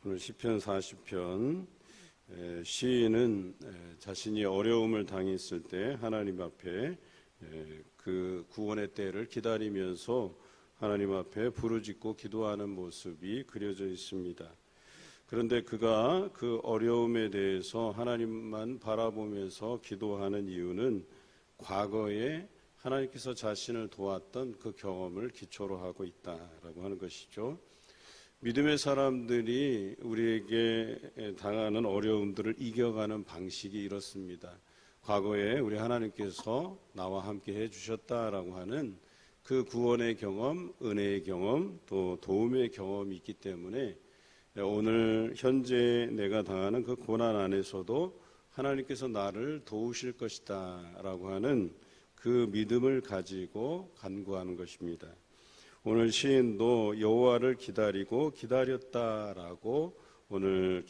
오늘 시편 40편 시인은 자신이 어려움을 당했을 때 하나님 앞에 그 구원의 때를 기다리면서 하나님 앞에 부르짖고 기도하는 모습이 그려져 있습니다. 그런데 그가 그 어려움에 대해서 하나님만 바라보면서 기도하는 이유는 과거에 하나님께서 자신을 도왔던 그 경험을 기초로 하고 있다라고 하는 것이죠. 믿음의 사람들이 우리에게 당하는 어려움들을 이겨가는 방식이 이렇습니다. 과거에 우리 하나님께서 나와 함께 해주셨다라고 하는 그 구원의 경험, 은혜의 경험, 또 도움의 경험이 있기 때문에 오늘 현재 내가 당하는 그 고난 안에서도 하나님께서 나를 도우실 것이다 라고 하는 그 믿음을 가지고 간구하는 것입니다. 오늘 시인도 여호와를 기다리고 기다렸다라고 오늘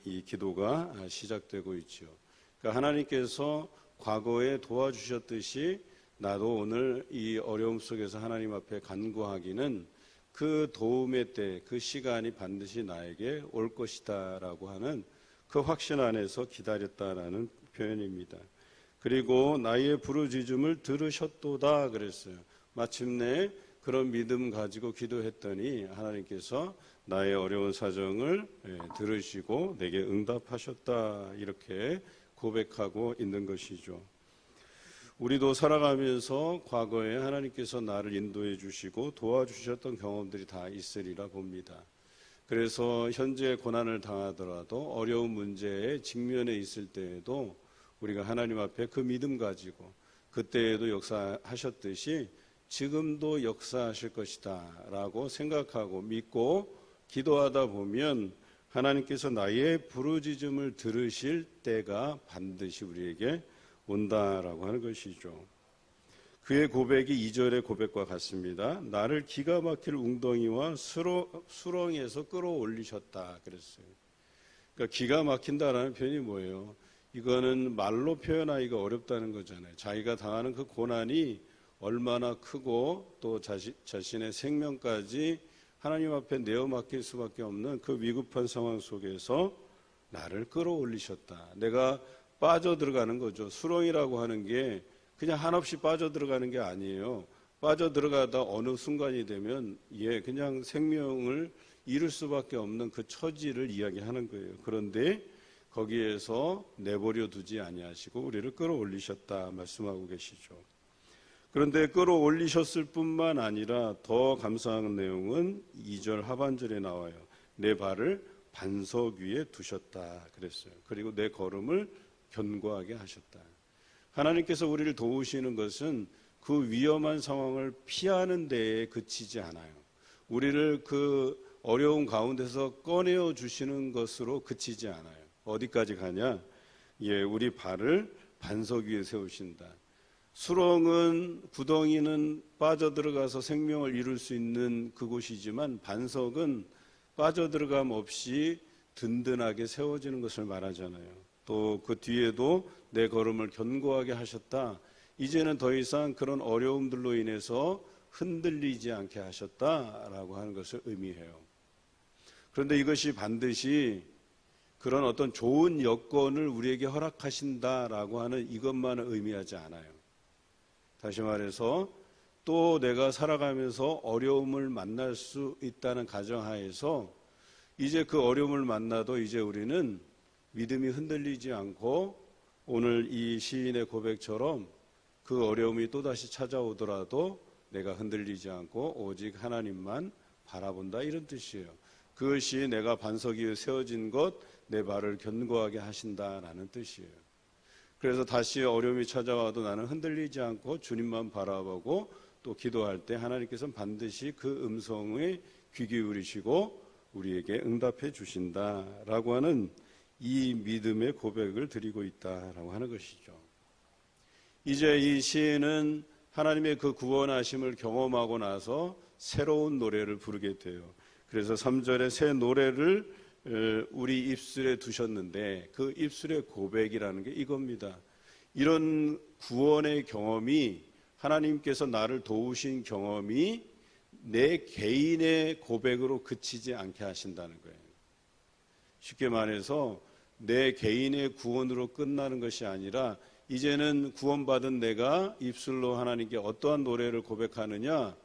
이 기도가 시작되고 있죠. 그러니까 하나님께서 과거에 도와주셨듯이 나도 오늘 이 어려움 속에서 하나님 앞에 간구하기는 그 도움의 때, 그 시간이 반드시 나에게 올 것이다라고 하는 그 확신 안에서 기다렸다라는 표현입니다. 그리고 나의 부르짖음을 들으셨도다 그랬어요. 마침내 그런 믿음 가지고 기도했더니 하나님께서 나의 어려운 사정을 들으시고 내게 응답하셨다 이렇게 고백하고 있는 것이죠. 우리도 살아가면서 과거에 하나님께서 나를 인도해 주시고 도와주셨던 경험들이 다 있으리라 봅니다. 그래서 현재 고난을 당하더라도 어려운 문제에 직면해 있을 때에도 우리가 하나님 앞에 그 믿음 가지고 그때에도 역사하셨듯이 지금도 역사하실 것이다 라고 생각하고 믿고 기도하다 보면 하나님께서 나의 부르짖음을 들으실 때가 반드시 우리에게 온다라고 하는 것이죠. 그의 고백이 2절의 고백과 같습니다. 나를 기가 막힐 웅덩이와 수렁에서 끌어올리셨다 그랬어요. 그러니까 기가 막힌다라는 표현이 뭐예요? 이거는 말로 표현하기가 어렵다는 거잖아요. 자기가 당하는 그 고난이 얼마나 크고 또 자신의 생명까지 하나님 앞에 내어 맡길 수밖에 없는 그 위급한 상황 속에서 나를 끌어올리셨다. 내가 빠져들어가는 거죠. 수렁이라고 하는 게 그냥 한없이 빠져들어가는 게 아니에요. 빠져들어가다 어느 순간이 되면 그냥 생명을 잃을 수밖에 없는 그 처지를 이야기하는 거예요. 그런데 거기에서 내버려 두지 아니하시고 우리를 끌어올리셨다 말씀하고 계시죠. 그런데 끌어올리셨을 뿐만 아니라 더 감사한 내용은 2절 하반절에 나와요. 내 발을 반석 위에 두셨다 그랬어요. 그리고 내 걸음을 견고하게 하셨다. 하나님께서 우리를 도우시는 것은 그 위험한 상황을 피하는 데에 그치지 않아요. 우리를 그 어려운 가운데서 꺼내어 주시는 것으로 그치지 않아요. 어디까지 가냐? 우리 발을 반석 위에 세우신다. 수렁은, 구덩이는 빠져들어가서 생명을 이룰 수 있는 그곳이지만 반석은 빠져들어감 없이 든든하게 세워지는 것을 말하잖아요. 또 그 뒤에도 내 걸음을 견고하게 하셨다. 이제는 더 이상 그런 어려움들로 인해서 흔들리지 않게 하셨다라고 하는 것을 의미해요. 그런데 이것이 반드시 그런 어떤 좋은 여건을 우리에게 허락하신다라고 하는 이것만은 의미하지 않아요. 다시 말해서 또 내가 살아가면서 어려움을 만날 수 있다는 가정하에서 이제 그 어려움을 만나도 이제 우리는 믿음이 흔들리지 않고 오늘 이 시인의 고백처럼 그 어려움이 또다시 찾아오더라도 내가 흔들리지 않고 오직 하나님만 바라본다 이런 뜻이에요. 그것이 내가 반석 위에 세워진 것, 내 발을 견고하게 하신다라는 뜻이에요. 그래서 다시 어려움이 찾아와도 나는 흔들리지 않고 주님만 바라보고 또 기도할 때 하나님께서는 반드시 그 음성에 귀 기울이시고 우리에게 응답해 주신다라고 하는 이 믿음의 고백을 드리고 있다라고 하는 것이죠. 이제 이 시인은 하나님의 그 구원하심을 경험하고 나서 새로운 노래를 부르게 돼요. 그래서 3절에 새 노래를 우리 입술에 두셨는데 그 입술의 고백이라는 게 이겁니다. 이런 구원의 경험이 하나님께서 나를 도우신 경험이 내 개인의 고백으로 그치지 않게 하신다는 거예요. 쉽게 말해서 내 개인의 구원으로 끝나는 것이 아니라 이제는 구원받은 내가 입술로 하나님께 어떠한 노래를 고백하느냐,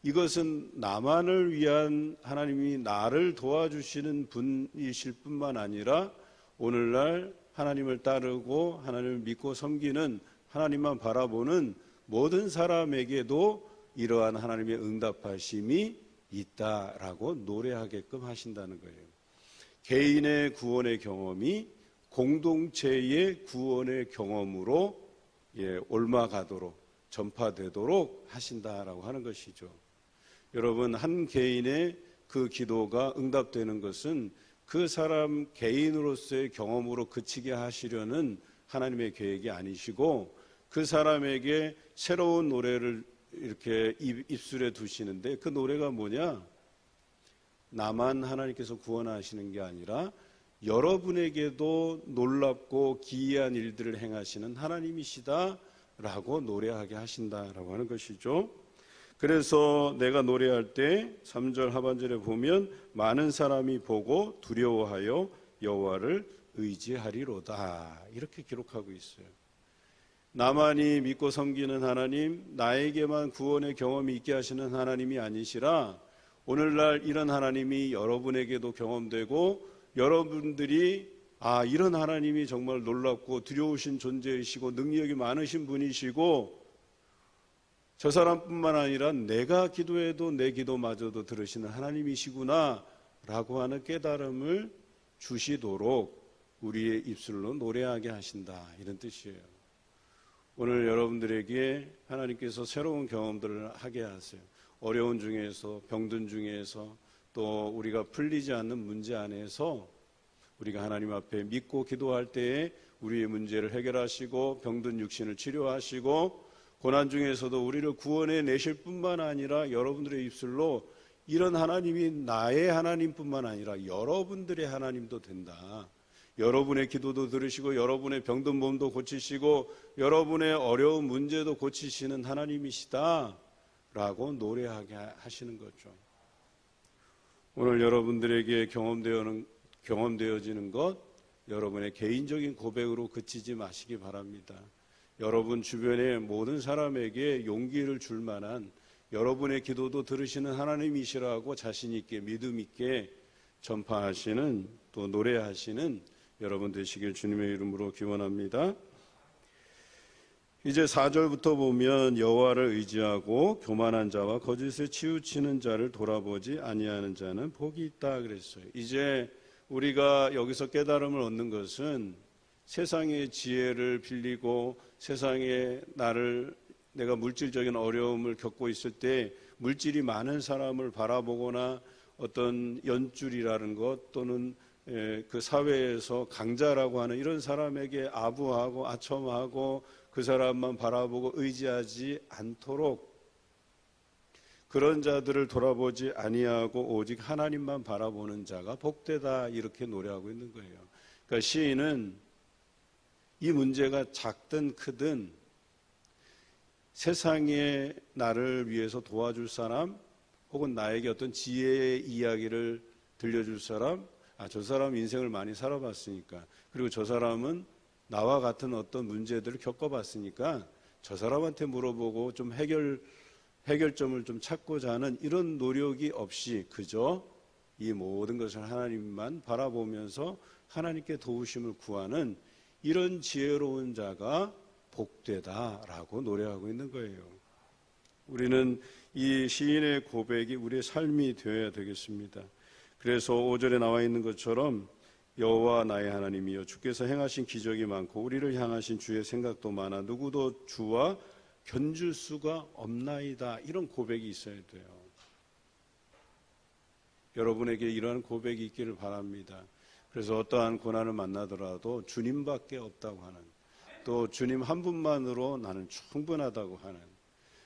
이것은 나만을 위한 하나님이 나를 도와주시는 분이실 뿐만 아니라 오늘날 하나님을 따르고 하나님을 믿고 섬기는 하나님만 바라보는 모든 사람에게도 이러한 하나님의 응답하심이 있다라고 노래하게끔 하신다는 거예요. 개인의 구원의 경험이 공동체의 구원의 경험으로 옮아가도록 전파되도록 하신다라고 하는 것이죠. 여러분, 한 개인의 그 기도가 응답되는 것은 그 사람 개인으로서의 경험으로 그치게 하시려는 하나님의 계획이 아니시고, 그 사람에게 새로운 노래를 이렇게 입술에 두시는데, 그 노래가 뭐냐? 나만 하나님께서 구원하시는 게 아니라 여러분에게도 놀랍고 기이한 일들을 행하시는 하나님이시다라고 노래하게 하신다라고 하는 것이죠. 그래서 내가 노래할 때 3절 하반절에 보면 많은 사람이 보고 두려워하여 여호와를 의지하리로다, 이렇게 기록하고 있어요. 나만이 믿고 섬기는 하나님, 나에게만 구원의 경험이 있게 하시는 하나님이 아니시라 오늘날 이런 하나님이 여러분에게도 경험되고, 여러분들이 이런 하나님이 정말 놀랍고 두려우신 존재이시고 능력이 많으신 분이시고, 저 사람뿐만 아니라 내가 기도해도 내 기도마저도 들으시는 하나님이시구나 라고 하는 깨달음을 주시도록 우리의 입술로 노래하게 하신다, 이런 뜻이에요. 오늘 여러분들에게 하나님께서 새로운 경험들을 하게 하세요. 어려운 중에서, 병든 중에서, 또 우리가 풀리지 않는 문제 안에서 우리가 하나님 앞에 믿고 기도할 때에 우리의 문제를 해결하시고 병든 육신을 치료하시고 고난 중에서도 우리를 구원해 내실 뿐만 아니라 여러분들의 입술로 이런 하나님이 나의 하나님뿐만 아니라 여러분들의 하나님도 된다, 여러분의 기도도 들으시고 여러분의 병든 몸도 고치시고 여러분의 어려운 문제도 고치시는 하나님이시다 라고 노래하게 하시는 거죠. 오늘 여러분들에게 경험되어지는 것, 여러분의 개인적인 고백으로 그치지 마시기 바랍니다. 여러분 주변의 모든 사람에게 용기를 줄 만한, 여러분의 기도도 들으시는 하나님이시라고 자신 있게 믿음 있게 전파하시는, 또 노래하시는 여러분 되시길 주님의 이름으로 기원합니다. 이제 4절부터 보면 여호와를 의지하고 교만한 자와 거짓을 치우치는 자를 돌아보지 아니하는 자는 복이 있다 그랬어요. 이제 우리가 여기서 깨달음을 얻는 것은 세상의 지혜를 빌리고 세상에 내가 물질적인 어려움을 겪고 있을 때 물질이 많은 사람을 바라보거나 어떤 연줄이라는 것, 또는 그 사회에서 강자라고 하는 이런 사람에게 아부하고 아첨하고 그 사람만 바라보고 의지하지 않도록, 그런 자들을 돌아보지 아니하고 오직 하나님만 바라보는 자가 복되다, 이렇게 노래하고 있는 거예요. 그러니까 시인은 이 문제가 작든 크든 세상에 나를 위해서 도와줄 사람, 혹은 나에게 어떤 지혜의 이야기를 들려줄 사람, 저 사람 인생을 많이 살아봤으니까, 그리고 저 사람은 나와 같은 어떤 문제들을 겪어봤으니까 저 사람한테 물어보고 좀 해결점을 좀 찾고자 하는 이런 노력이 없이 그저 이 모든 것을 하나님만 바라보면서 하나님께 도우심을 구하는 이런 지혜로운 자가 복되다라고 노래하고 있는 거예요. 우리는 이 시인의 고백이 우리의 삶이 되어야 되겠습니다. 그래서 5절에 나와 있는 것처럼 여호와 나의 하나님이여 주께서 행하신 기적이 많고 우리를 향하신 주의 생각도 많아 누구도 주와 견줄 수가 없나이다, 이런 고백이 있어야 돼요. 여러분에게 이러한 고백이 있기를 바랍니다. 그래서 어떠한 고난을 만나더라도 주님밖에 없다고 하는, 또 주님 한 분만으로 나는 충분하다고 하는,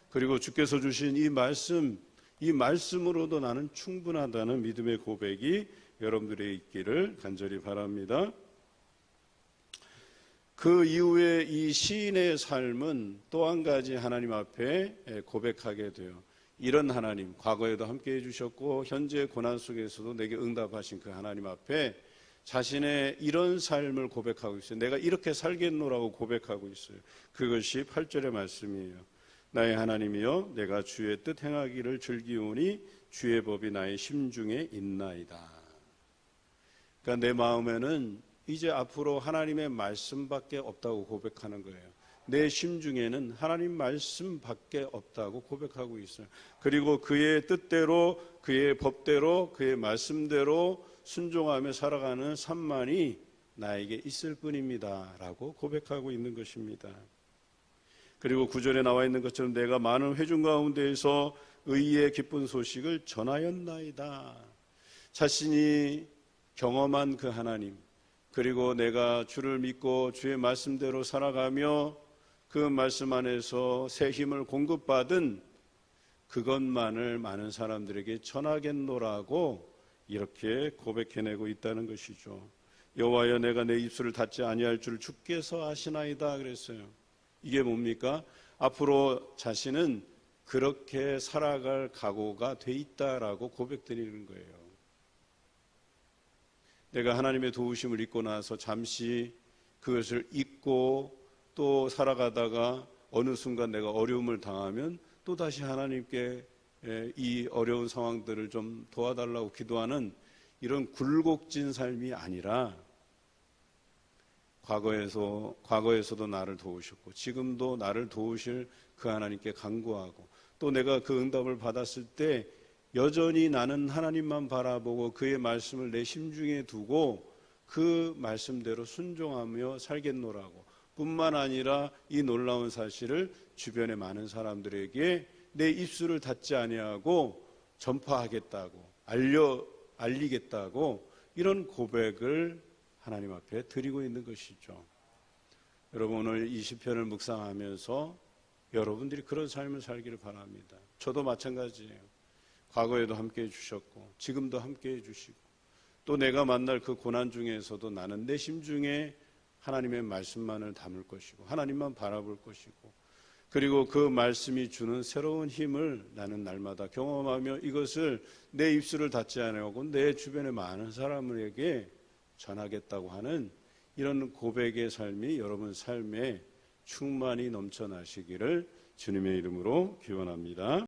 그리고 주께서 주신 이 말씀으로도 나는 충분하다는 믿음의 고백이 여러분들의 있기를 간절히 바랍니다. 그 이후에 이 시인의 삶은 또 한 가지 하나님 앞에 고백하게 돼요. 이런 하나님, 과거에도 함께 해주셨고 현재 고난 속에서도 내게 응답하신 그 하나님 앞에 자신의 이런 삶을 고백하고 있어요. 내가 이렇게 살겠노라고 고백하고 있어요. 그것이 8절의 말씀이에요. 나의 하나님이여, 내가 주의 뜻 행하기를 즐기오니 주의 법이 나의 심중에 있나이다. 그러니까 내 마음에는 이제 앞으로 하나님의 말씀밖에 없다고 고백하는 거예요. 내 심중에는 하나님 말씀밖에 없다고 고백하고 있어요. 그리고 그의 뜻대로, 그의 법대로, 그의 말씀대로 순종하며 살아가는 삶만이 나에게 있을 뿐입니다 라고 고백하고 있는 것입니다. 그리고 9절에 나와 있는 것처럼 내가 많은 회중 가운데에서 의의 기쁜 소식을 전하였나이다. 자신이 경험한 그 하나님, 그리고 내가 주를 믿고 주의 말씀대로 살아가며 그 말씀 안에서 새 힘을 공급받은 그것만을 많은 사람들에게 전하겠노라고 이렇게 고백해내고 있다는 것이죠. 여호와여, 내가 내 입술을 닫지 아니할 줄 주께서 아시나이다 그랬어요. 이게 뭡니까? 앞으로 자신은 그렇게 살아갈 각오가 돼 있다라고 고백드리는 거예요. 내가 하나님의 도우심을 잊고 나서 잠시 그것을 잊고 또 살아가다가 어느 순간 내가 어려움을 당하면 또다시 하나님께 이 어려운 상황들을 좀 도와달라고 기도하는 이런 굴곡진 삶이 아니라 과거에서도 나를 도우셨고 지금도 나를 도우실 그 하나님께 간구하고 또 내가 그 응답을 받았을 때 여전히 나는 하나님만 바라보고 그의 말씀을 내 심중에 두고 그 말씀대로 순종하며 살겠노라고, 뿐만 아니라 이 놀라운 사실을 주변의 많은 사람들에게 내 입술을 닫지 아니하고 전파하겠다고, 알리겠다고 이런 고백을 하나님 앞에 드리고 있는 것이죠. 여러분, 오늘 이 시편을 묵상하면서 여러분들이 그런 삶을 살기를 바랍니다. 저도 마찬가지예요. 과거에도 함께 해주셨고 지금도 함께 해주시고 또 내가 만날 그 고난 중에서도 나는 내 심중에 하나님의 말씀만을 담을 것이고 하나님만 바라볼 것이고 그리고 그 말씀이 주는 새로운 힘을 나는 날마다 경험하며 이것을 내 입술을 닫지 않으려고 내 주변의 많은 사람에게 전하겠다고 하는 이런 고백의 삶이 여러분 삶에 충만히 넘쳐나시기를 주님의 이름으로 기원합니다.